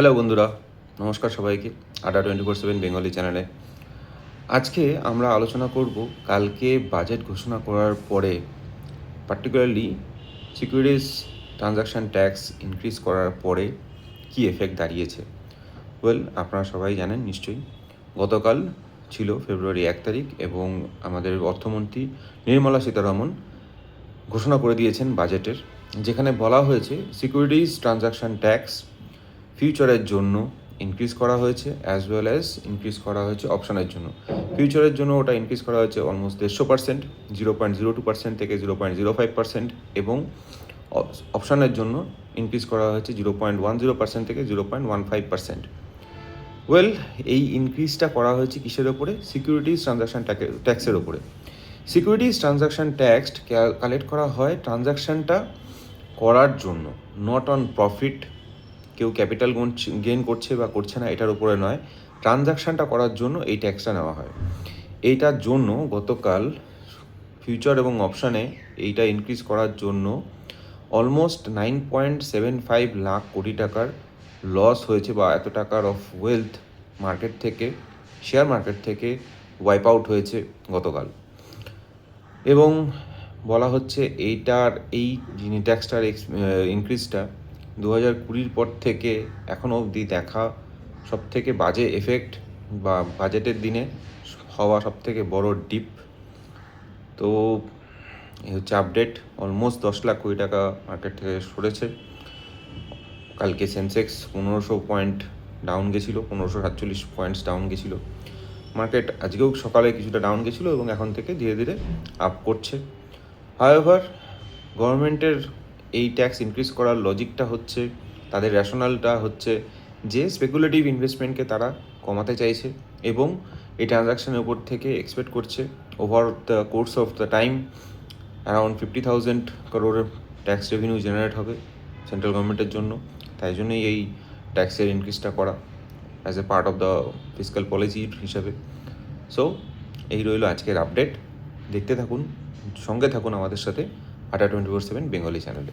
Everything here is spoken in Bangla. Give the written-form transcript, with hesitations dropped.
হ্যালো বন্ধুরা, নমস্কার সবাইকে। আড্ডা 24/7 বেঙ্গলি চ্যানেলে আজকে আমরা আলোচনা করব কালকে বাজেট ঘোষণা করার পরে particularly securities transaction tax increase করার পরে কী এফেক্ট দাঁড়িয়েছে। আপনারা সবাই জানেন নিশ্চয়ই, গতকাল ছিল ফেব্রুয়ারি 1 তারিখ এবং আমাদের অর্থমন্ত্রী নির্মলা সীতারমণ ঘোষণা করে দিয়েছেন বাজেটের, যেখানে বলা হয়েছে সিকিউরিটিজ ট্রানজাকশান ট্যাক্স ফিউচারের জন্য ইনক্রিজ করা হয়েছে, অ্যাজ ওয়েল অ্যাজ ইনক্রিজ করা হয়েছে অপশানের জন্য। ফিউচারের জন্য ওটা ইনক্রিজ করা হয়েছে অলমোস্ট 150%, 0.02% থেকে 0.05%, এবং অপশানের জন্য ইনক্রিজ করা হয়েছে 0.10% থেকে 0.15%। এই ইনক্রিজটা করা হয়েছে কিসের ওপরে? সিকিউরিটিজ ট্রানজাকশান ট্যাক্সের ওপরে। সিকিউরিটিজ ট্রানজাকশান ট্যাক্স কালেক্ট করা হয় ট্রানজাকশানটা করার জন্য, নট অন প্রফিট। কেউ ক্যাপিটাল গেইন করছে বা করছে না এটার উপরে নয়, ট্রানজাকশানটা করার জন্য এই ট্যাক্সটা নেওয়া হয়। এইটার জন্য গতকাল ফিউচার এবং অপশানে এইটা ইনক্রিজ করার জন্য অলমোস্ট 9.75 লাখ কোটি টাকার লস হয়েছে, বা এত টাকার অফ ওয়েলথ মার্কেট থেকে, শেয়ার মার্কেট থেকে ওয়াইপ আউট হয়েছে গতকাল। এবং বলা হচ্ছে এই ট্যাক্সটার ইনক্রিজটা 2020 পর থেকে এখনও অবধি দেখা সবথেকে বাজে এফেক্ট, বা বাজেটের দিনে হওয়া সবথেকে বড় ডিপ। তো এই হচ্ছে আপডেট। অলমোস্ট 10 লাখ কোটি টাকা মার্কেট থেকে সরেছে। কালকে সেন্সেক্স 1500 পয়েন্ট ডাউন গেছিলো, 1547 পয়েন্টস ডাউন গেছিলো মার্কেট। আজকেও সকালে কিছুটা ডাউন গেছিলো এবং এখন থেকে ধীরে ধীরে আপ করছে। হাওয়েভার, গভর্নমেন্টের এই ট্যাক্স ইনক্রিজ করার লজিকটা হচ্ছে, তাদের র্যাশনালটা হচ্ছে যে স্পেকুলেটিভ ইনভেস্টমেন্টকে তারা কমাতে চাইছে, এবং এই ট্রানজাকশানের উপর থেকে এক্সপেক্ট করছে over the course of the time around 50,000 crore tax revenue generate হবে সেন্ট্রাল গভর্নমেন্টের জন্য। তাই জন্যই এই ট্যাক্সের ইনক্রিজটা করা as a part of the fiscal policy হিসাবে। সো এই রইল আজকের আপডেট। দেখতে থাকুন, সঙ্গে থাকুন আমাদের সাথে আড্ডা 24/7 বেঙ্গলি চ্যানেলে।